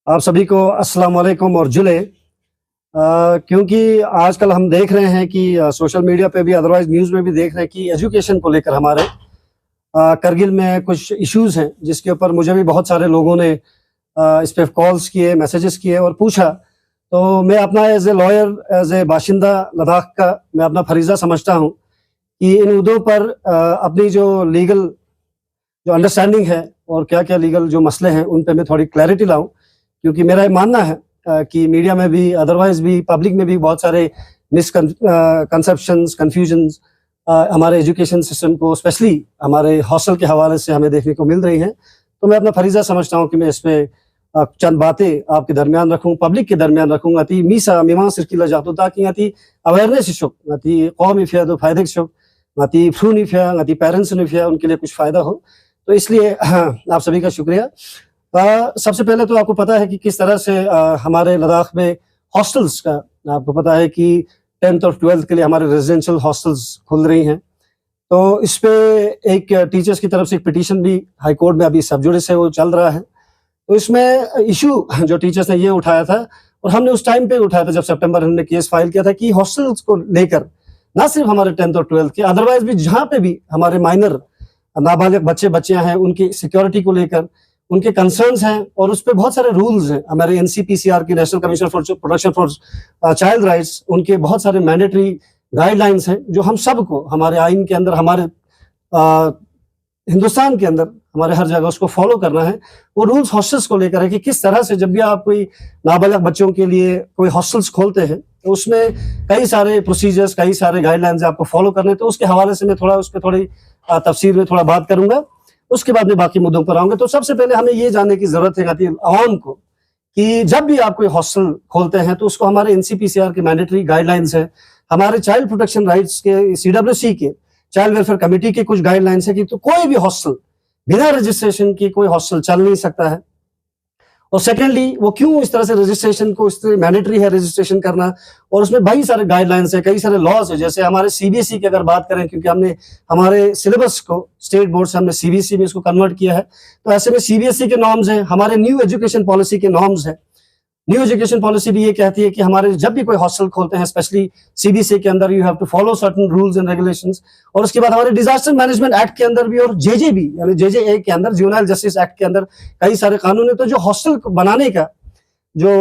आप सभी को अस्सलाम वालेकुम और जुले। क्योंकि आजकल हम देख रहे हैं कि सोशल मीडिया पे भी अदरवाइज न्यूज़ में भी देख रहे हैं कि एजुकेशन को लेकर हमारे करगिल में कुछ इश्यूज़ हैं, जिसके ऊपर मुझे भी बहुत सारे लोगों ने इस पे कॉल्स किए, मैसेजेस किए और पूछा। तो मैं अपना as a lawyer, as a बाशिंदा लद्दाख का मैं अपना फरीज़ा समझता हूँ कि इन मुद्दों पर अपनी जो लीगल जो अंडरस्टैंडिंग है और क्या-क्या लीगल जो मसले हैं, उन पे मैं थोड़ी क्लैरिटी लाऊँ। क्योंकि मेरा ये मानना है कि मीडिया में भी, अदरवाइज़ भी, पब्लिक में भी बहुत सारे कंसेप्शंस, कन्फ्यूजन्स हमारे एजुकेशन सिस्टम को, स्पेशली हमारे हॉस्टल के हवाले से हमें देखने को मिल रही हैं। तो मैं अपना फरीज़ा समझता हूँ कि मैं इस पे चंद बातें आपके दरमियान रखूँ, पब्लिक के दरमियान रखूँ। अति मीसा मिमां सिरकिला जातो ताकि अति अवेयरनेस इशुक, अति कौम इफ़िया दो फ़ायदे इशुक, अति फ्रून इफ़िया, अति पेरेंट्स इफ़िया, उनके लिए कुछ फ़ायदा हो। तो इसलिए आप सभी का शुक्रिया। सबसे पहले तो आपको पता है कि किस तरह से हमारे लद्दाख में हॉस्टल्स का, आपको पता है कि 10th और 12th के लिए हमारे रेजिडेंशियल हॉस्टल्स खुल रही हैं। तो इस पे एक टीचर्स की तरफ से एक पिटीशन भी हाई कोर्ट में अभी सब जुडिस है, वो चल रहा है। तो इसमें इशू जो टीचर्स ने ये उठाया था और हमने उस टाइम पे उठाया था जब सितंबर हमने केस फाइल किया था कि हॉस्टल्स को लेकर ना सिर्फ हमारे 10th और 12th के, अदरवाइज भी जहाँ पे भी हमारे माइनर नाबालिग बच्चियां हैं, उनकी सिक्योरिटी को लेकर उनके कंसर्न्स हैं और उस पे बहुत सारे रूल्स हैं। हमारे एनसीपीसीआर की, national commission for protection for child rights, उनके बहुत सारे मैंडेटरी गाइडलाइंस हैं जो हम सबको हमारे आइन के अंदर, हमारे हिंदुस्तान के अंदर, हमारे हर जगह उसको फॉलो करना है। वो रूल्स हॉस्टल्स को लेकर है कि किस तरह से जब भी आप कोई नाबालिग बच्चों के लिए कोई हॉस्टल्स खोलते हैं तो उसमें कई सारे प्रोसीजर्स, कई सारे गाइडलाइंस आपको फॉलो करने हैं। तो उसके हवाले से मैं थोड़ा उस पर थोड़ी तफसीर में थोड़ा बात करूंगा, उसके बाद में बाकी मुद्दों पर आऊंगा। तो सबसे पहले हमें ये जानने की जरूरत है आवाम को कि जब भी आप कोई हॉस्टल खोलते हैं तो उसको हमारे एनसीपीसीआर के मैंडेटरी गाइडलाइंस है, हमारे चाइल्ड प्रोटेक्शन राइट्स के, सीडब्ल्यूसी के, चाइल्ड वेलफेयर कमेटी के कुछ गाइडलाइंस है कि तो कोई भी हॉस्टल बिना रजिस्ट्रेशन की कोई हॉस्टल चल नहीं सकता है। और सेकेंडली, वो क्यों इस तरह से रजिस्ट्रेशन को, इस तरह मैंडेटरी है रजिस्ट्रेशन करना, और उसमें कई सारे गाइडलाइंस है, कई सारे लॉज है। जैसे हमारे सीबीएसई की अगर बात करें, क्योंकि हमने हमारे सिलेबस को स्टेट बोर्ड से हमने सीबीएसई में इसको कन्वर्ट किया है, तो ऐसे में सीबीएसई के नॉर्म्स हैं, हमारे न्यू एजुकेशन पॉलिसी के नॉर्म्स हैं। न्यू एजुकेशन पॉलिसी भी ये कहती है कि हमारे जब भी कोई हॉस्टल खोलते हैं, स्पेशली सीबीएसई के अंदर, you have to follow certain rules and regulations. और उसके बाद हमारे डिजास्टर मैनेजमेंट एक्ट के अंदर भी और जेजेबी यानी जेजेए के अंदर, जुवेनाइल जस्टिस एक्ट के अंदर कई सारे कानून है। तो जो हॉस्टल बनाने का जो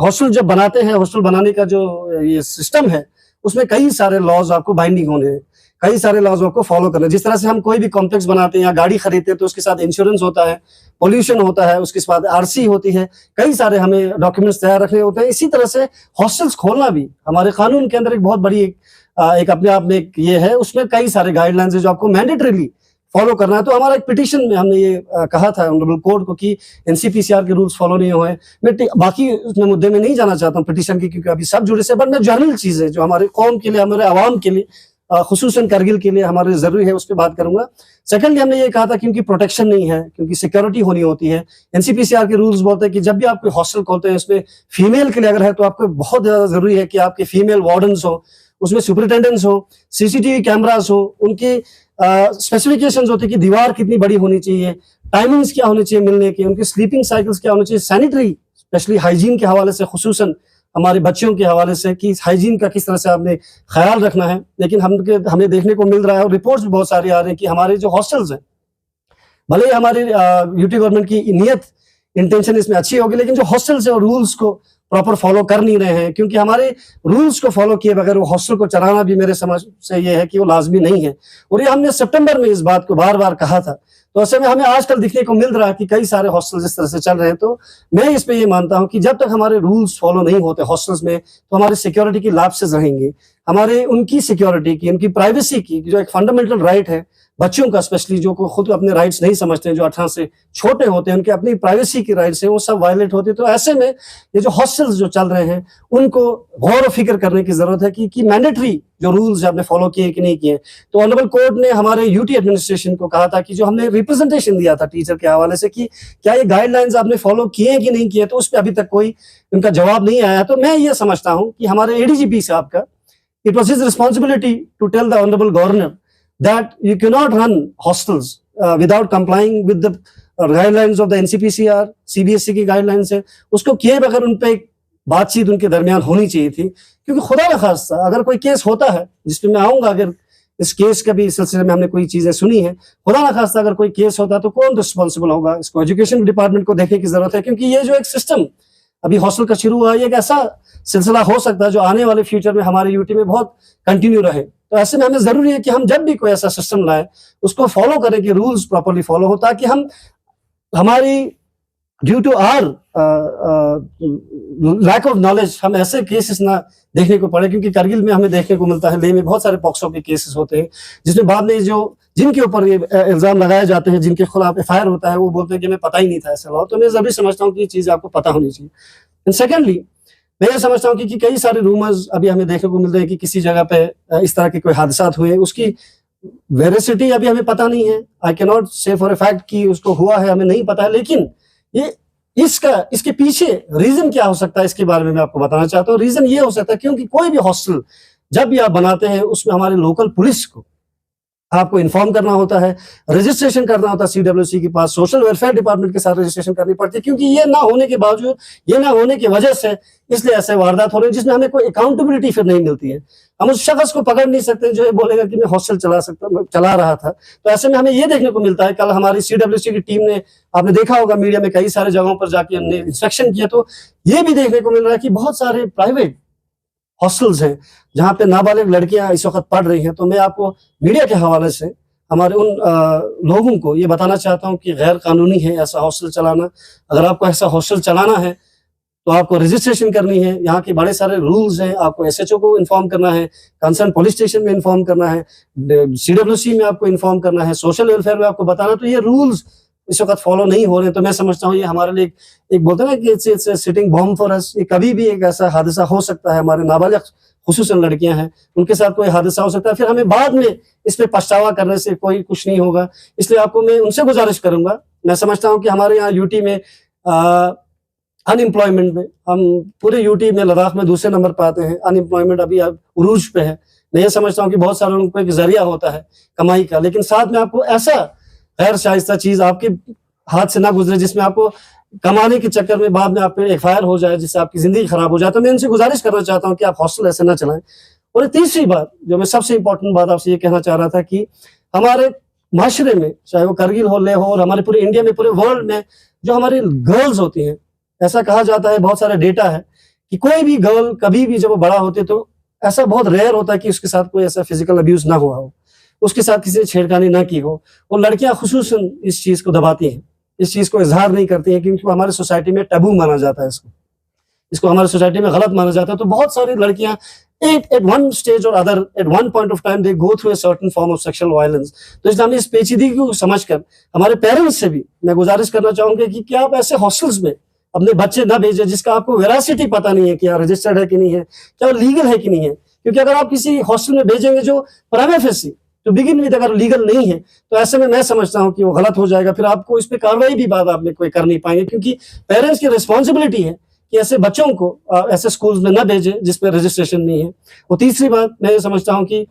हॉस्टल जब बनाते हैं, हॉस्टल बनाने का जो ये सिस्टम है, उसमें कई सारे लॉज आपको बाइंडिंग होने हैं, कई सारे लॉज आपको फॉलो करना है। जिस तरह से हम कोई भी कॉम्प्लेक्स बनाते हैं या गाड़ी खरीदते हैं तो उसके साथ इंश्योरेंस होता है, पोल्यूशन होता है, उसके बाद आरसी होती है, कई सारे हमें डॉक्यूमेंट्स तैयार रखने होते हैं। इसी तरह से हॉस्टल्स खोलना भी हमारे कानून के अंदर एक बहुत बड़ी एक अपने आप में एक ये है, उसमें कई सारे गाइडलाइंस है जो आपको मैंडेटरीली फॉलो करना है। तो हमारा एक पिटीशन में हमने ये कहा था ऑनरेबल कोर्ट को कि एनसीपीसीआर के रूल्स फॉलो नहीं हुए। मैं बाकी उसमें मुद्दे में नहीं जाना चाहता हूँ पिटीशन की, क्योंकि अभी सब जुड़े से, बट मैं जनरल चीजें जो हमारे कौम के लिए, हमारे आवाम के लिए, खुसूसन करगिल के लिए हमारे जरूरी है, उस पर बात करूंगा। सेकंडली, हमने ये कहा था क्योंकि प्रोटेक्शन नहीं है, क्योंकि सिक्योरिटी होनी होती है। एनसीपीसीआर के रूल्स बोलते हैं कि जब भी आप कोई हॉस्टल खोलते हैं, इसमें फीमेल के लिए अगर है तो आपको बहुत ज्यादा जरूरी है कि आपके फीमेल वार्डन्स हो, उसमें सुपरिटेंडेंट्स हो, सीसीटीवी कैमरास हो, उनकी स्पेसिफिकेशंस होती है कि दीवार कितनी बड़ी होनी चाहिए, टाइमिंग्स क्या होनी चाहिए मिलने की, उनकी स्लीपिंग साइकिल्स क्या होनी चाहिए, सैनिटरी स्पेशली हाइजीन के हवाले से, खुसूसन हमारे बच्चों के हवाले से कि हाइजीन का किस तरह से आपने ख्याल रखना है। लेकिन हमें देखने को मिल रहा है और रिपोर्ट्स भी बहुत सारी आ रही हैं कि हमारे जो हॉस्टल्स हैं, भले ही हमारी यूटी गवर्नमेंट की नियत, इंटेंशन इसमें अच्छी होगी, लेकिन जो हॉस्टल्स है और रूल्स को प्रॉपर फॉलो कर नहीं रहे हैं, क्योंकि हमारे रूल्स को फॉलो किए बगैर वो हॉस्टल को चलाना भी मेरे समझ से ये है कि वो लाजमी नहीं है। और ये हमने सितंबर में इस बात को बार बार कहा था। तो ऐसे में हमें आजकल दिखने को मिल रहा है कि कई सारे हॉस्टल्स इस तरह से चल रहे हैं। तो मैं इस पे ये मानता हूं कि जब तक हमारे रूल्स फॉलो नहीं होते हॉस्टल्स में, तो हमारी सिक्योरिटी की लैप्सेस रहेंगी, हमारे उनकी सिक्योरिटी की, उनकी प्राइवेसी की, जो एक फंडामेंटल राइट है बच्चों का, स्पेशली जो को खुद अपने राइट्स नहीं समझते हैं, जो 18 से छोटे होते हैं, उनके अपनी प्राइवेसी की राइट्स है, वो सब वायलेट होती है। तो ऐसे में ये जो हॉस्टल्स जो चल रहे हैं, उनको गौर फिक्र करने की जरूरत है कि मैंडेटरी जो रूल्स आपने फॉलो किए कि नहीं किए। तो ऑनरेबल कोर्ट ने हमारे यूटी एडमिनिस्ट्रेशन को कहा था कि जो हमने रिप्रेजेंटेशन दिया था टीचर के हवाले से कि क्या ये गाइडलाइंस आपने फॉलो किए कि नहीं किए, तो उस पर अभी तक कोई उनका जवाब नहीं आया। तो मैं ये समझता हूँ कि हमारे एडीजीपी साहब का, it was his responsibility to tell the honourable governor that you cannot run hostels without complying with the guidelines of the NCPCR, CBSE की गाइडलाइंस है, उसको किए बगैर उन पे बातचीत उनके दरमियान होनी चाहिए थी। क्योंकि खुदा न खास्ता अगर कोई केस होता है, जिसमें मैं आऊंगा, अगर इस केस का भी सिलसिले में हमने कोई चीजें सुनी है, खुदा न खास्ता अगर कोई केस होता तो कौन रिस्पॉन्सिबल होगा? इसको एजुकेशन डिपार्टमेंट को देखने की जरूरत है, क्योंकि ये जो एक सिस्टम अभी हॉस्टल का शुरू हुआ है, ये एक ऐसा सिलसिला हो सकता है जो आने वाले फ्यूचर में हमारे यूटी में बहुत कंटिन्यू रहे। तो ऐसे में हमें जरूरी है कि हम जब भी कोई ऐसा सिस्टम लाए उसको फॉलो करें, कि रूल्स प्रॉपरली फॉलो हो, ताकि हम हमारी due to our lack of knowledge हम ऐसे केसेस ना देखने को पड़े। क्योंकि करगिल में हमें देखने को मिलता है, लेह में बहुत सारे पॉक्सो के केसेस होते हैं, जिसमें बाद में जो जिनके ऊपर ये इल्जाम लगाए जाते हैं, जिनके खिलाफ एफआईआर होता है, वो बोलते हैं कि हमें पता ही नहीं था ऐसा लॉ। तो मैं जरूरी समझता हूँ कि ये चीज आपको पता होनी चाहिए। एंड सेकेंडली, मैं ये समझता हूँ कि कई सारे रूमर्स अभी हमें देखने को मिल रहे हैं कि किसी जगह पे इस तरह के कोई हादसा हुए, उसकी वेरिसिटी अभी हमें पता नहीं है। आई कैन नॉट से फॉर ए फैक्ट कि उसको हुआ है, हमें नहीं पता है, लेकिन ये इसके पीछे रीजन क्या हो सकता है, इसके बारे में मैं आपको बताना चाहता हूँ। रीजन ये हो सकता है क्योंकि कोई भी हॉस्टल जब भी आप बनाते हैं, उसमें हमारे लोकल पुलिस को आपको इन्फॉर्म करना होता है, रजिस्ट्रेशन करना होता है सीडब्ल्यूसी के पास, सोशल वेलफेयर डिपार्टमेंट के साथ रजिस्ट्रेशन करनी पड़ती है। क्योंकि ये ना होने के बावजूद, ये ना होने की वजह से इसलिए ऐसे वारदात हो रहे हैं जिसमें हमें कोई अकाउंटेबिलिटी फिर नहीं मिलती है। हम उस शख्स को पकड़ नहीं सकते जो ये बोलेगा कि मैं हॉस्टल चला रहा था। तो ऐसे में हमें ये देखने को मिलता है, कल हमारी सीडब्ल्यूसी की टीम ने, आपने देखा होगा मीडिया में, कई सारे जगहों पर जाके हमने इंस्पेक्शन किया, तो ये भी देखने को मिल रहा है कि बहुत सारे प्राइवेट हॉस्टल्स हैं जहाँ पे नाबालिग लड़कियां इस वक्त पढ़ रही हैं। तो मैं आपको मीडिया के हवाले से हमारे उन लोगों को ये बताना चाहता हूँ कि गैर कानूनी है ऐसा हॉस्टल चलाना। अगर आपको ऐसा हॉस्टल चलाना है तो आपको रजिस्ट्रेशन करनी है, यहाँ के बड़े सारे रूल्स हैं, आपको एसएचओ को इन्फॉर्म करना है, कंसर्न पुलिस स्टेशन में इन्फॉर्म करना है, सीडब्ल्यूसी में आपको इन्फॉर्म करना है, सोशल वेलफेयर में आपको बताना। तो ये रूल्स इस वक्त फॉलो नहीं हो रहे, तो मैं समझता हूँ ये हमारे लिए एक बोलते हैं ना कि it's sitting bomb for us. ये कभी भी एक ऐसा हादसा हो सकता है, हमारे नाबालिग खुसूसन लड़कियां हैं, उनके साथ कोई हादसा हो सकता है, फिर हमें बाद में इस पे पछतावा करने से कोई कुछ नहीं होगा। इसलिए आपको मैं उनसे गुजारिश करूंगा, मैं समझता हूँ कि हमारे यहाँ यूटी में अनएम्प्लॉयमेंट में हम पूरे यूटी में, लद्दाख में दूसरे नंबर पर आते हैं। अनएम्प्लॉयमेंट अभी उरूज पे है। मैं ये समझता हूँ कि बहुत सारे लोगों को एक जरिया होता है कमाई का, लेकिन साथ में आपको ऐसा गैर शाइस्ता चीज आपके हाथ से ना गुजरे जिसमें आपको कमाने के चक्कर में बाद में आप पे एफआईआर हो जाए, जिससे आपकी जिंदगी खराब हो जाए। तो मैं इनसे गुजारिश करना चाहता हूँ कि आप हॉस्टल ऐसे ना चलाएं। और तीसरी बात, जो मैं सबसे इंपॉर्टेंट बात आपसे ये कहना चाह रहा था, कि हमारे माशरे में, चाहे वो करगिल हो, लेह हो, और हमारे पूरे इंडिया में, पूरे वर्ल्ड में जो हमारी गर्ल्स होती हैं, ऐसा कहा जाता है, बहुत सारा डेटा है कि कोई भी गर्ल कभी भी जब वो बड़ा होते तो ऐसा बहुत रेयर होता है कि उसके साथ कोई ऐसा फिजिकल अब्यूज ना हुआ हो, उसके साथ किसी ने छेड़खानी ना की हो। और लड़कियां खुसूसन इस चीज को दबाती हैं, इस चीज को इजहार नहीं करती हैं, क्योंकि हमारे सोसाइटी में टैबू माना जाता है, इसको हमारे सोसाइटी में गलत माना जाता है। तो बहुत सारी लड़कियां एट वन स्टेज और other, at one point of time they go through a certain form of sexual violence. तो इसलिए हमें इस पेचीदगी को समझकर हमारे पेरेंट्स से भी मैं गुजारिश करना चाहूंगा कि क्या आप ऐसे हॉस्टल्स में अपने बच्चे ना भेजें जिसका आपको वेरासिटी पता नहीं है, क्या रजिस्टर्ड है कि नहीं है, क्या लीगल है कि नहीं है। क्योंकि अगर आप किसी हॉस्टल में भेजेंगे जो प्राइमा फेसी तो बिगिन विद अगर लीगल नहीं है, तो ऐसे में मैं समझता हूं कि वो गलत हो जाएगा। फिर आपको इस पे कार्रवाई भी बाद आप में कोई कर नहीं पाएंगे, क्योंकि पेरेंट्स की रिस्पॉन्सिबिलिटी है कि ऐसे बच्चों को ऐसे स्कूल्स में न भेजें जिसपे रजिस्ट्रेशन नहीं है। और तीसरी बात, मैं ये समझता हूँ कि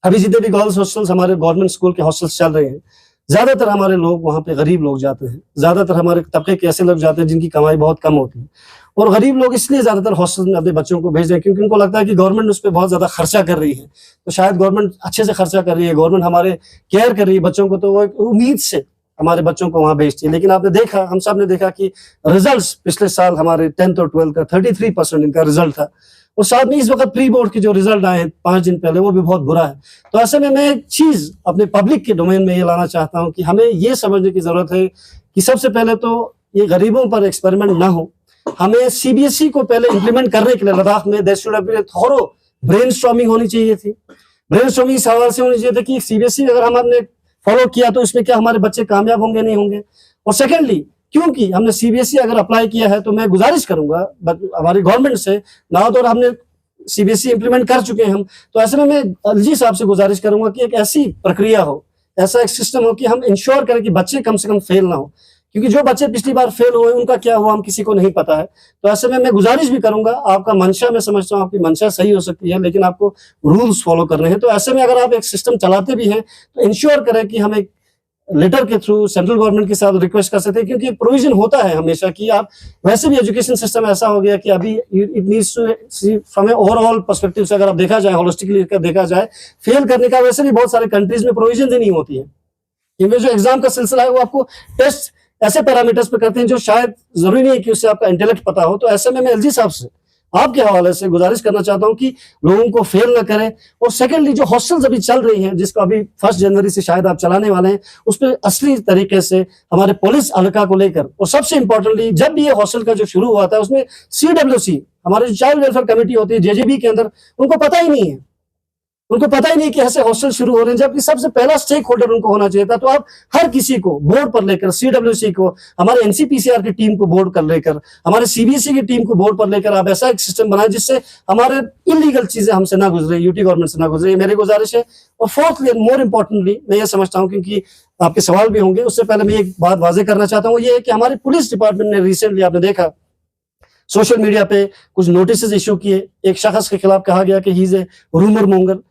अभी जितने भी गर्ल्स हॉस्टल्स, हमारे गवर्नमेंट स्कूल के हॉस्टल्स चल रहे हैं, ज्यादातर हमारे लोग वहाँ पे गरीब लोग जाते हैं, ज्यादातर हमारे तबके के ऐसे लोग जाते हैं जिनकी कमाई बहुत कम होती है। और गरीब लोग इसलिए ज्यादातर हॉस्टल में अपने बच्चों को भेज रहे हैं क्योंकि उनको लगता है कि गवर्नमेंट उस पर बहुत ज्यादा खर्चा कर रही है, तो शायद गवर्नमेंट अच्छे से खर्चा कर रही है, गवर्नमेंट हमारे केयर कर रही है बच्चों को, तो वो एक उम्मीद से हमारे बच्चों को वहां भेजती है। लेकिन आपने देखा, हम सब ने देखा कि रिजल्ट्स पिछले साल हमारे 10th और 12th का 33% इनका रिजल्ट था, और साथ में इस वक्त प्री बोर्ड के जो रिजल्ट आए हैं 5 दिन पहले, वो भी बहुत बुरा है। तो ऐसे में मैं एक चीज अपने पब्लिक के डोमेन में ये लाना चाहता हूँ कि हमें ये समझने की जरूरत है कि सबसे पहले तो ये गरीबों पर एक्सपेरिमेंट ना हो। हमें सीबीएसई को पहले इंप्लीमेंट करने के लिए लद्दाख में there should have been thorough brainstorming होनी चाहिए थी। ब्रेनस्टॉर्मिंग इस सवाल से होनी चाहिए थी कि सीबीएसई अगर हमने फॉलो किया तो इसमें क्या हमारे बच्चे कामयाब होंगे, नहीं होंगे। और सेकेंडली, क्योंकि हमने सीबीएसई अगर अप्लाई किया है, तो मैं गुजारिश करूंगा हमारी गवर्नमेंट से, ना तो हमने सीबीएसई इंप्लीमेंट कर चुके हैं हम, तो ऐसे में मैं एलजी साहब से गुजारिश करूंगा कि एक ऐसी प्रक्रिया हो, ऐसा एक सिस्टम हो कि हम इंश्योर करें कि बच्चे कम से कम फेल ना हो, क्योंकि जो बच्चे पिछली बार फेल हुए उनका क्या हुआ हम किसी को नहीं पता है। तो ऐसे में मैं गुजारिश भी करूंगा, आपका मंशा, मैं समझता हूँ आपकी मंशा सही हो सकती है, लेकिन आपको रूल्स फॉलो करने हैं। तो ऐसे में अगर आप एक सिस्टम चलाते भी हैं तो इंश्योर करें कि हम एक लेटर के थ्रू सेंट्रल गवर्नमेंट के साथ रिक्वेस्ट कर सकते हैं, क्योंकि प्रोविजन होता है हमेशा कि आप, वैसे भी एजुकेशन सिस्टम ऐसा हो गया कि अभी it needs to see from a overall perspective से अगर आप देखा जाए, होलिस्टिकली देखा जाए, फेल करने का वैसे भी बहुत सारे कंट्रीज में प्रोविजन ही नहीं होती है, क्योंकि जो एग्जाम का सिलसिला है वो आपको टेस्ट ऐसे पैरामीटर्स पे करते हैं जो शायद जरूरी नहीं है कि उससे आपका इंटेलेक्ट पता हो। तो ऐसे में मैं एलजी साहब से आपके हवाले से गुजारिश करना चाहता हूं कि लोगों को फेल ना करें। और सेकेंडली, जो हॉस्टल्स अभी चल रही हैं, जिसको अभी 1 जनवरी से शायद आप चलाने वाले हैं, उस पर असली तरीके से हमारे पुलिस हल्का को लेकर, और सबसे इंपॉर्टेंटली जब भी ये हॉस्टल का जो शुरू हुआ था उसमें CWC, हमारे जो चाइल्ड वेलफेयर कमेटी होती है JJB के अंदर, उनको पता ही नहीं है, उनको पता ही नहीं कि ऐसे हॉस्टल शुरू हो रहे हैं, जबकि सबसे पहला स्टेक होल्डर उनको होना चाहिए था। तो आप हर किसी को बोर्ड पर लेकर, CWC को, हमारे NCPCR की टीम को बोर्ड पर लेकर, हमारे CBSE की टीम को बोर्ड पर लेकर आप ऐसा एक सिस्टम बनाए जिससे हमारे इलीगल चीजें हमसे ना गुजरे, यूटी गवर्नमेंट से ना गुजरे, ये मेरी गुजारिश है। और फोर्थली एंड मोर इंपॉर्टेंटली मैं ये समझता हूँ, क्योंकि आपके सवाल भी होंगे, उससे पहले मैं एक बात वाजे करना चाहता हूँ, ये है कि हमारे पुलिस डिपार्टमेंट ने रिसेंटली, आपने देखा सोशल मीडिया पे कुछ नोटिस इश्यू किए, एक शख्स के खिलाफ कहा गया कि he is a rumour monger.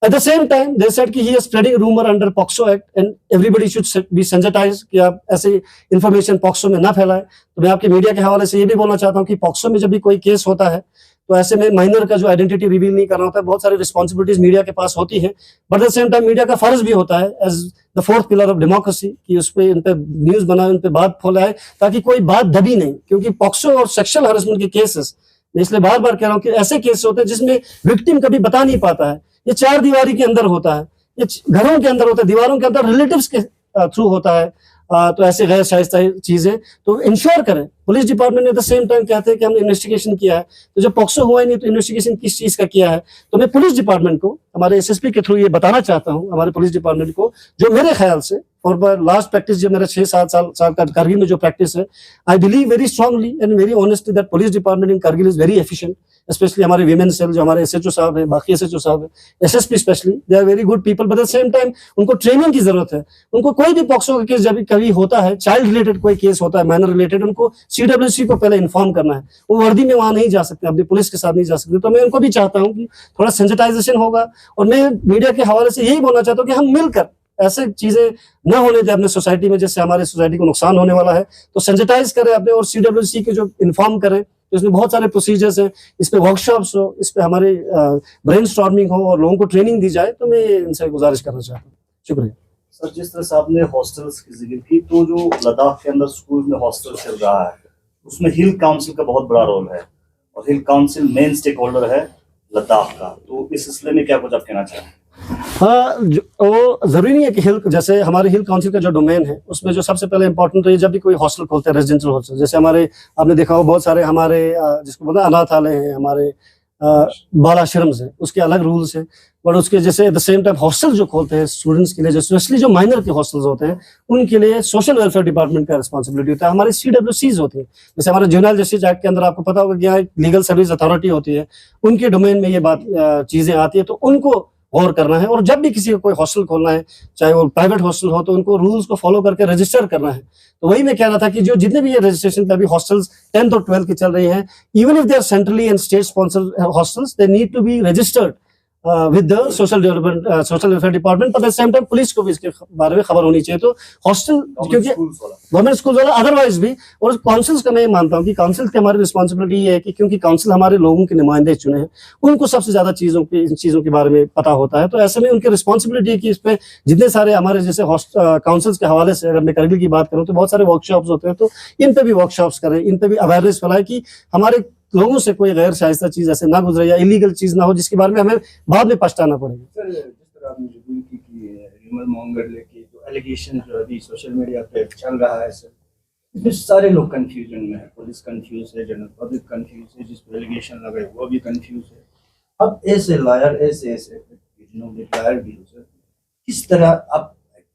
At the same time, they said कि he is spreading rumor under POCSO Act and everybody should be sensitized कि आप ऐसे इंफॉर्मेशन POCSO में ना फैलाएं। तो मैं आपके मीडिया के हवाले से ये भी बोलना चाहता हूँ कि POCSO में जब भी कोई केस होता है तो ऐसे में माइनर का जो आइडेंटिटी रिवील नहीं करना होता है, बहुत सारी रिस्पॉन्सिबिलिटीज मीडिया के पास होती है, but at the same time media का फर्ज भी होता है as the 4th pillar of democracy कि उस पे, इन पे न्यूज बनाए, उन पे बात फैलाए, ताकि कोई बात दबी नहीं। क्योंकि POCSO और सेक्सुअल हरासमेंट के केसेस, मैं इसलिए बार बार कह रहा हूँ कि ऐसे केस होते हैं जिसमें विक्टिम कभी बता नहीं पाता है, ये 4 दीवारी के अंदर होता है, ये घरों के अंदर होता है, दीवारों के अंदर रिलेटिव्स के थ्रू होता है। तो ऐसे गैर शाइस्ता चीजें तो इंश्योर करें। पुलिस डिपार्टमेंट ने द सेम टाइम कहते हैं कि हमने इन्वेस्टिगेशन किया है, तो जब POCSO हुआ ही नहीं तो इन्वेस्टिगेशन किस चीज का किया है। तो मैं पुलिस डिपार्टमेंट को, हमारे SSP के थ्रू ये बताना चाहता हूँ, हमारे पुलिस डिपार्टमेंट को, जो मेरे ख्याल से और लास्ट प्रैक्टिस जो मेरा 6-7 साल का कारगिल में जो प्रैक्टिस है, I believe very strongly and very honestly that police department in Kargil is very efficient, specially हमारे विमेन सेल, जो हमारे SHO साहब है, बाकी SHO साहब है, SSP specially, they are very good people, but at the same time उनको training की जरूरत है। उनको कोई भी POCSO का केस जब कभी होता है, चाइल्ड रिलेटेड कोई केस होता है, माइनर रिलेटेड, उनको CWC को पहले इन्फॉर्म करना है। वो वर्दी में वहां नहीं जा सकते, अपनी पुलिस के साथ नहीं जा सकते। तो मैं उनको भी चाहता हूँ कि थोड़ा सेंसिटाइजेशन होगा, और मैं मीडिया के हवाले से यही बोलना चाहता हूँ कि हम मिलकर ऐसे चीजें न होने दें अपने सोसाइटी में, जिससे हमारे सोसाइटी को नुकसान होने वाला है। तो सेंसिटाइज करें अपने, और CWC के जो इन्फॉर्म करें, तो इसमें बहुत सारे प्रोसीजर्स हैं, इस पे वर्कशॉप्स हो, इस पे हमारे ब्रेनस्टॉर्मिंग हो और लोगों को ट्रेनिंग दी जाए। तो मैं इनसे गुजारिश करना चाहता हूँ। शुक्रिया सर। जिस तरह से आपने हॉस्टल्स की जिक्र की, तो जो लद्दाख के अंदर स्कूल में हॉस्टल चल रहा है, उसमें हिल काउंसिल का बहुत बड़ा रोल है, और hill council main stakeholder है लद्दाख का। तो इस सिलसिले में क्या कुछ आप कहना चाहें? हाँ, वो जरूरी नहीं है कि हिल, जैसे हमारे हिल काउंसिल का जो डोमेन है उसमें जो सबसे पहले इंपॉर्टेंट तो ये, जब भी कोई हॉस्टल खोलते हैं, रेजिडेंशियल हॉस्टल, जैसे हमारे आपने देखा हो बहुत सारे हमारे जिसको बोलते हैं अनाथालय हैं, हमारे बाल आश्रम्स हैं, उसके अलग रूल्स हैं। बट उसके जैसे eight the same time hostel जो खोलते हैं स्टूडेंट्स के लिए, जो स्पेशली जो माइनर के हॉस्टल्स होते हैं, उनके लिए सोशल वेलफेयर डिपार्टमेंट का रिस्पॉन्सिबिलिटी होता है। हमारे CWCs होती है, जैसे हमारे जुवेनाइल जस्टिस एक्ट के अंदर आपको पता होगा कि यहाँ लीगल सर्विस अथॉरिटी होती है, उनके डोमेन में ये बात चीजें आती है, तो उनको गौर करना है। और जब भी किसी को कोई हॉस्टल खोलना है, चाहे वो प्राइवेट हॉस्टल हो, तो उनको रूल्स को फॉलो करके रजिस्टर करना है। तो वही मैं कह रहा था कि जो जितने भी ये रजिस्ट्रेशन पे अभी हॉस्टल्स 10th और 12th की चल रही हैं, even if they are centrally and state sponsored hostels, they need to be registered with the social development, social welfare department, पर at the same time police को भी इसके बारे में खबर होनी चाहिए। तो हॉस्टल, क्योंकि गवर्नमेंट स्कूल वाला, अदरवाइज भी, और काउंसिल्स का मैं मानता हूँ कि काउंसिल की हमारी रिस्पॉन्सिबिलिटी ये है कि क्योंकि काउंसिल हमारे लोगों के नुमाइंदे चुने हैं, उनको सबसे ज्यादा इन चीजों के बारे में पता होता है। तो ऐसे में उनकी रिस्पॉन्सिबिलिटी है कि इस पे जितने सारे हमारे जैसे काउंसिल्स के हवाले से अगर मैं करगिल की बात करूँ तो बहुत सारे वर्कशॉप्स होते हैं, तो इन पे भी वर्कशॉप्स करें, इन पे भी अवेयरनेस फैलाए कि हमारे लोगों से कोई गैर शाइस्ता चीज ऐसे ना गुजरे या इलीगल चीज ना हो, जिसके बारे में हमें बाद में पछताना पड़ेगा। सर, जिस तरह आपने जो की ह्यूमन मॉन्गर लेके जो एलिगेशन जो अभी सोशल मीडिया पे चल रहा है सर, इसमें सारे लोग कंफ्यूजन में है। पुलिस कंफ्यूज है, जनरल पब्लिक कंफ्यूज है, जिस पर एलिगेशन लगे वो भी कंफ्यूज है। अब ऐसे लायर, ऐसे लायर भी हो सर, किस तरह अब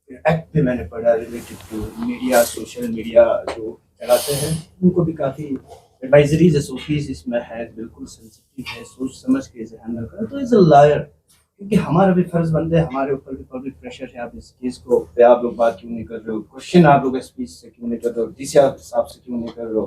एक्ट पे मैंने पढ़ा related to media, social media जो चलाते हैं, उनको भी काफी एडवाइजरीज एसओपीज इसमें है, बिल्कुल सेंसिटिव है, सोच समझ के इसे हैंडल करें। तो इज अ लायर, क्योंकि हमारा भी फर्ज बनता है, हमारे ऊपर भी पब्लिक प्रेशर है। आप इस केस को पे आप लोग बात क्यों नहीं कर रहे हो, क्वेश्चन आप लोग स्पीच से क्यों नहीं कर रहे हो, डीसी साहब से क्यों नहीं कर रहे हो,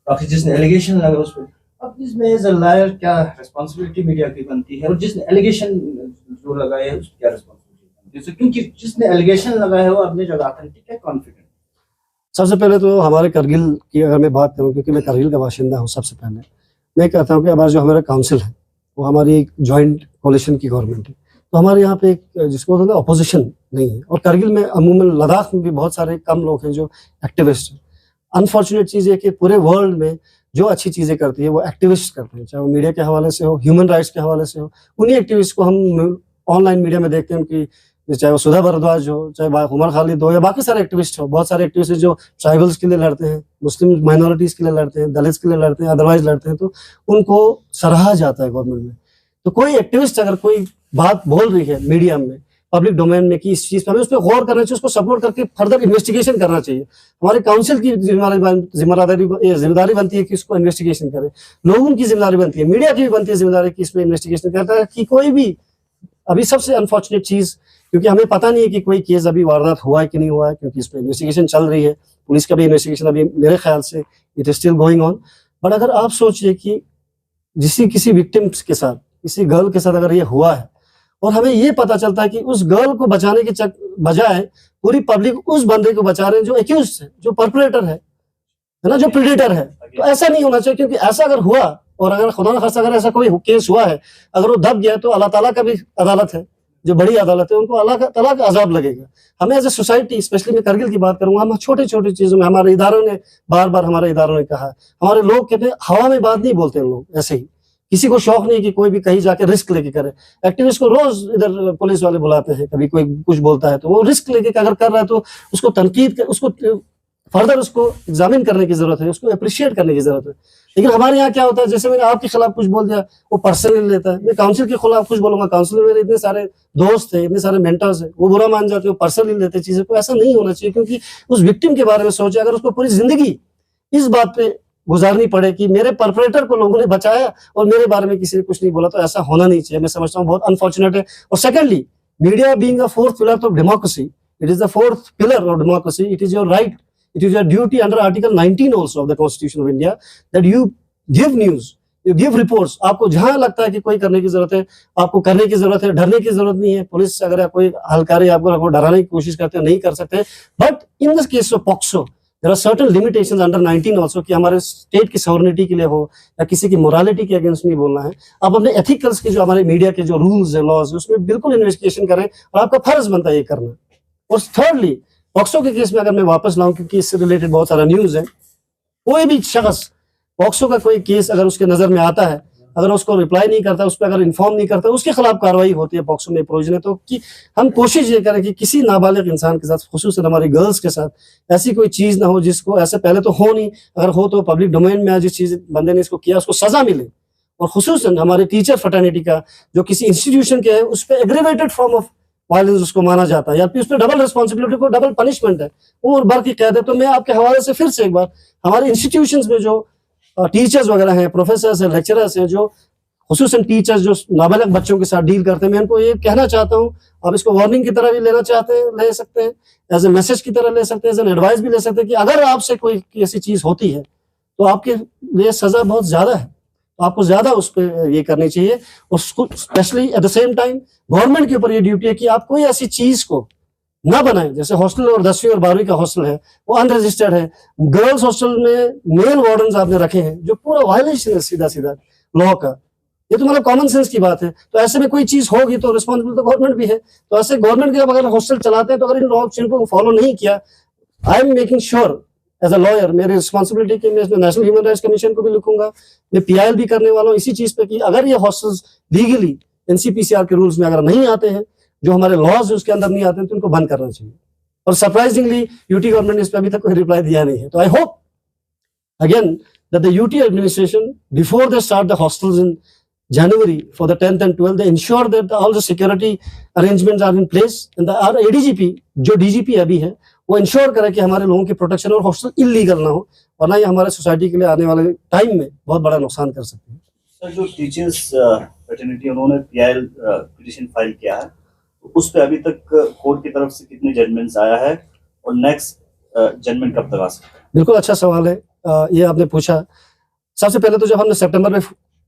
बाकी जिसने एलिगेशन लगा उस पर। अब इसमें एज अ लायर क्या रिस्पॉन्सिबिलिटी मीडिया की बनती है, और जिसने एलिगेशन जो लगाया है उसकी क्या रिस्पॉन्सिबिलिटी? जैसे क्योंकि जिसने एलिगेशन लगाया है वो अपनी जगह ऑथेंटिक है, कॉन्फिडेंट। सबसे पहले तो हमारे करगिल की अगर मैं बात करूं, क्योंकि मैं करगिल का बाशिंदा हूं, सबसे पहले मैं कहता हूं कि हमारा जो हमारा काउंसिल है वो हमारी एक जॉइंट कोलिशन की गवर्नमेंट है। तो हमारे यहाँ पे एक जिसको बोलते हैं अपोजिशन नहीं है। और करगिल में अमूमन लद्दाख में भी बहुत सारे कम लोग हैं जो एक्टिविस्ट हैं। अनफॉर्चुनेट चीज़ है कि पूरे वर्ल्ड में जो अच्छी चीज़ें करती है वो एक्टिविस्ट करते हैं, चाहे वो मीडिया के हवाले से हो, ह्यूमन राइट्स के हवाले से हो। उन्हीं एक्टिविस्ट को हम ऑनलाइन मीडिया में देखते हैं कि चाहे वो सुधा भारद्वाज हो, चाहे उमर खालिद हो, या बाकी सारे एक्टिविस्ट हो। बहुत सारे एक्टिविस्ट जो ट्राइबल्स के लिए लड़ते हैं, मुस्लिम माइनॉरिटीज़ के लिए लड़ते हैं, दलित्स के लिए लड़ते हैं, अदरवाइज लड़ते हैं, तो उनको सराहा जाता है गवर्नमेंट में। तो कोई एक्टिविस्ट अगर कोई बात बोल रही है मीडिया में, पब्लिक डोमेन में, कि इस चीज़ पर हमें उस पर गौर करना चाहिए, उसको सपोर्ट करके फर्दर इन्वेस्टिगेशन करना चाहिए। हमारे काउंसिल की जिम्मेदारी बनती है कि इसको इन्वेस्टिगेशन करे, लोगों की जिम्मेदारी बनती है, मीडिया की भी बनती है जिम्मेदारी कि इसमें इन्वेस्टिगेशन करता है कि कोई भी। अभी सबसे अनफॉर्चुनेट चीज़, क्योंकि हमें पता नहीं है कि कोई केस अभी वारदात हुआ है कि नहीं हुआ है, क्योंकि इस पर इन्वेस्टिगेशन चल रही है, पुलिस का भी इन्वेस्टिगेशन अभी मेरे ख्याल से it is still going on. But अगर आप सोचिए कि किसी विक्टिम्स के साथ, किसी गर्ल के साथ अगर ये हुआ है और हमें ये पता चलता है कि उस गर्ल को बचाने के बजाय पूरी पब्लिक उस बंदे को बचा रहे हैं जो एक्यूज्ड है, जो परपरेटर है ना, जो प्रीडेटर है। तो ऐसा नहीं होना चाहिए, क्योंकि ऐसा अगर हुआ, और अगर खुदा न खास्ता अगर ऐसा कोई केस हुआ है, अगर वो दब गया, तो अल्लाह ताला का भी अदालत है, जो बड़ी अदालत है, उनको अल्लाह ताला का अजाब लगेगा। हमें एज ए सोसाइटी, स्पेशली मैं करगिल की बात करूंगा, हम छोटे छोटे चीजों में, हमारे इदारों ने बार हमारे इदारों ने कहा, हमारे लोग कहते हैं हवा में बात नहीं बोलते हैं लोग ऐसे ही। किसी को शौक नहीं कि कोई भी कहीं जाके रिस्क लेके करे। एक्टिविस्ट को रोज इधर पुलिस वाले बुलाते हैं, कभी कोई कुछ बोलता है तो वो रिस्क लेके अगर कर रहा है तो उसको तनकीद, उसको फर्दर उसको एग्जामिन करने की जरूरत है, उसको अप्रिशिएट करने की जरूरत है। लेकिन हमारे यहाँ क्या होता है, जैसे मैंने आपके खिलाफ कुछ बोल दिया, वो पर्सनली लेता है। मैं काउंसिल के खिलाफ कुछ बोलूंगा, काउंसिल में मेरे इतने सारे दोस्त हैं, इतने सारे मेंटर्स हैं, वो बुरा मान जाते हैं, वो पर्सनली लेते चीजें को। ऐसा नहीं होना चाहिए, क्योंकि उस विक्टिम के बारे में सोचे, अगर उसको पूरी जिंदगी इस बात पे गुजारनी पड़े कि मेरे परपरेटर को लोगों ने बचाया और मेरे बारे में किसी ने कुछ नहीं बोला, तो ऐसा होना नहीं चाहिए। मैं समझता हूँ बहुत अनफॉर्चुनेट है। और secondly, media being the fourth pillar of democracy, it is the fourth pillar of democracy, it is your right, it is your duty under Article 19 also of the Constitution of India that you give news, you give reports। आपको जहां लगता है कि कोई करने की जरूरत है, आपको करने की जरूरत है, डरने की जरूरत नहीं है। पुलिस अगर कोई हलकारी आपको डराने की कोशिश करते हैं, नहीं कर सकते। But in the case of POCSO there are certain limitations under 19 also, कि हमारे स्टेट की सॉवरेनिटी के लिए हो या किसी की मोरालिटी के अगेंस्ट नहीं बोलना है। आप अपने एथिकल्स के जो हमारे मीडिया के जो रूल्स है, लॉज, उसमें बिल्कुल इन्वेस्टिगेशन करें, और आपका फर्ज बनता है ये करना। और थर्डली, पॉक्सो के केस में अगर मैं वापस लाऊं, क्योंकि इससे रिलेटेड बहुत सारा न्यूज है, कोई भी शख्स पॉक्सो का कोई केस अगर उसके नजर में आता है, अगर उसको रिप्लाई नहीं करता, उस पर अगर इन्फॉर्म नहीं करता, उसके खिलाफ कार्रवाई होती है पॉक्सो में प्रोविजन है। तो कि हम कोशिश ये करें कि किसी नाबालिग इंसान के साथ, खुसूसन हमारी गर्ल्स के साथ, ऐसी कोई चीज ना हो जिसको, ऐसे पहले तो हो नहीं, अगर हो तो पब्लिक डोमेन में जिस चीज बंदे ने इसको किया उसको सजा मिले। और खुसूसन हमारे टीचर फटर्निटी का जो किसी इंस्टीट्यूशन के है, उस पर एग्रीवेटेड फॉर्म ऑफ वायलेंस उसको माना जाता है, या फिर उस पर डबल रिस्पॉन्सिबिलिटी को, डबल पनिशमेंट है, उम्र भर की कैद है। तो मैं आपके हवाले से फिर से एक बार, हमारे इंस्टीट्यूशंस में जो टीचर्स वगैरह हैं, प्रोफेसर्स हैं, लेक्चरर्स हैं, जो खुसूसन टीचर्स जो नाबालिग बच्चों के साथ डील करते हैं, मैं इनको ये कहना चाहता हूँ, आप इसको वार्निंग की तरह भी लेना चाहते हैं, ले सकते हैं, एज ए मैसेज की तरह ले सकते हैं, एज एन एडवाइस भी ले सकते हैं कि अगर आपसे कोई ऐसी चीज होती है तो आपके लिए सजा बहुत ज्यादा है, तो आपको ज्यादा उस पर ये करनी चाहिए। और specially eight the same time government के ऊपर ये ड्यूटी है कि आप कोई ऐसी चीज को ना बनाएं। जैसे हॉस्टल और 10वीं और 12वीं का हॉस्टल है, वो अनरजिस्टर्ड है। गर्ल्स हॉस्टल में मेल वार्डन्स आपने रखे हैं, जो पूरा वायलेशन है सीधा सीधा लॉ का। ये तो मतलब कॉमन सेंस की बात है। तो ऐसे में कोई चीज होगी तो रिस्पॉन्सिबल तो गवर्नमेंट भी है। तो ऐसे गवर्नमेंट के अगर हॉस्टल चलाते हैं, तो अगर इन लॉ को फॉलो नहीं किया, I am making sure as a lawyer, मेरी रिस्पॉन्सिबिलिटी की, मैं इसमें नेशनल ह्यूमन राइट्स कमीशन को भी लिखूंगा, मैं PIL भी करने वाला हूँ इसी चीज पे, कि अगर ये हॉस्टल्स लीगली NCPCR के रूल्स में अगर नहीं आते हैं, जो हमारे लॉज उसके अंदर नहीं आते हैं, तो उनको बंद करना चाहिए। और सरप्राइजिंगली UT गवर्नमेंट ने इस पर अभी तक कोई रिप्लाई दिया नहीं है। तो I hope again that the UT administration, before they start the hostels in January for the 10th and 12th, they ensure that all the security arrangements are in place, and our ADGP जो DGP अभी है, वो ensure करे कि हमारे लोगों की protection और हॉस्टल इलीगल ना हो, वरना ये हमारे सोसाइटी के लिए आने वाले टाइम में बहुत बड़ा नुकसान कर सकते हैं। सर, जो टीचर्स फ्रेटर्निटी उन्होंने PIL पिटीशन फाइल किया है, तो उस पर अभी तक कोर्ट की तरफ से कितने जजमेंट्स आया है, और नेक्स्ट जजमेंट कब तक आ सकता है? बिल्कुल अच्छा सवाल है ये आपने पूछा। सबसे पहले तो जब हमने सितंबर में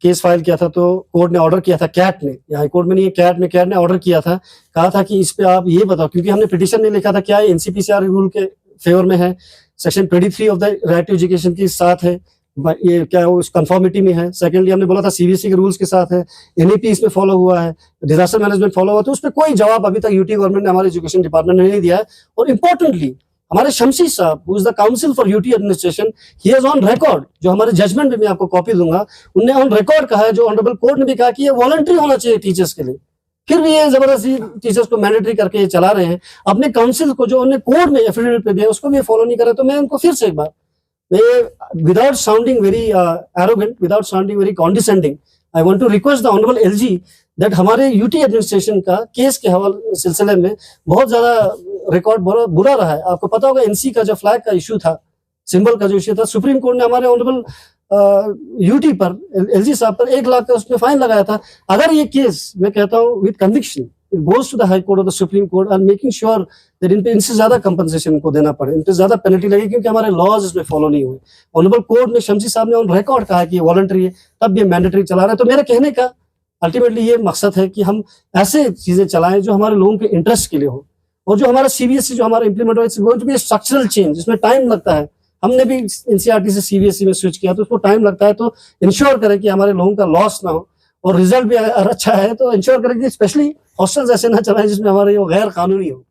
केस फाइल किया था तो कोर्ट ने ऑर्डर किया था, कैट ने, हाई कोर्ट में नहीं है, कैट ने ऑर्डर किया था, कहा था कि इस पे आप ये बताओ, क्योंकि हमने पिटीशन में लिखा था क्या एनसीपीसीआर रूल के फेवर में है, section 23 of the right to education के साथ है, ये क्या उस कंफर्मिटी में है। सेकेंडली हमने बोला था सीबीएसई के रूल्स के साथ है, एनईपी इसमें फॉलो हुआ है, डिजास्टर मैनेजमेंट फॉलो हुआ, तो उस पर कोई जवाब अभी तक यूटी गवर्नमेंट ने, हमारे एजुकेशन डिपार्टमेंट ने नहीं दिया है। और इंपॉर्टेंटली हमारे शमशी साहब, who is the council for UT administration, he is on record, जो हमारे जजमेंट में मैं आपको कॉपी दूंगा, उनने ऑन रिकॉर्ड कहा है, जो ऑनरेबल कोर्ट ने भी कहा कि ये वॉलंटरी होना चाहिए टीचर्स के लिए, फिर भी ये जबरदस्ती टीचर्स को मैंडेटरी करके चला रहे हैं। अपने काउंसिल को जो उन्होंने कोर्ट में एफिडेविट पे दिया उसको भी फॉलो नहीं कर रहे। तो मैं उनको फिर से एक बार, मैं without sounding very arrogant, without sounding very condescending, I want to request the honourable LG that हमारे यूटी एडमिनिस्ट्रेशन का केस के हवाले सिलसिले में बहुत ज्यादा रिकॉर्ड बुरा रहा है। आपको पता होगा एनसी का जो फ्लैग का इशू था, सिंबल का जो इशू था, सुप्रीम कोर्ट ने हमारे ऑनरेबल यूटी पर, एलजी साहब पर 1 लाख का उसमें फाइन लगाया था। अगर ये केस, मैं कहता हूँ with conviction, it goes to the high court और the supreme court, and making sure that इनसे ज्यादा कंपनसेशन इनको देना पड़े, इनसे ज्यादा पेनल्टी लगे, क्योंकि हमारे लॉज इसमें फॉलो नहीं हुए। ऑनरेबल कोर्ट ने, शमशी साहब ने ऑन रिकॉर्ड कहा कि ये वॉलंटरी है, तब ये मैंडेटरी चला रहे हैं। तो मेरे कहने का अल्टीमेटली ये मकसद है कि हम ऐसे चीजें चलाएं जो हमारे लोगों के इंटरेस्ट के लिए हो, और जो हमारा सीबीएसई जो हमारा इंप्लीमेंट हो, it's going to be structural change, इसमें टाइम लगता है। हमने भी एनसीईआरटी से सीबीएसई में स्विच किया तो उसको टाइम लगता है। तो इंश्योर करें कि हमारे लोगों का लॉस ना हो, और रिजल्ट भी अगर अच्छा है तो इंश्योर करें कि स्पेशली हॉस्टल्स ऐसे ना चलाएं जिसमें हमारे गैर कानूनी हो।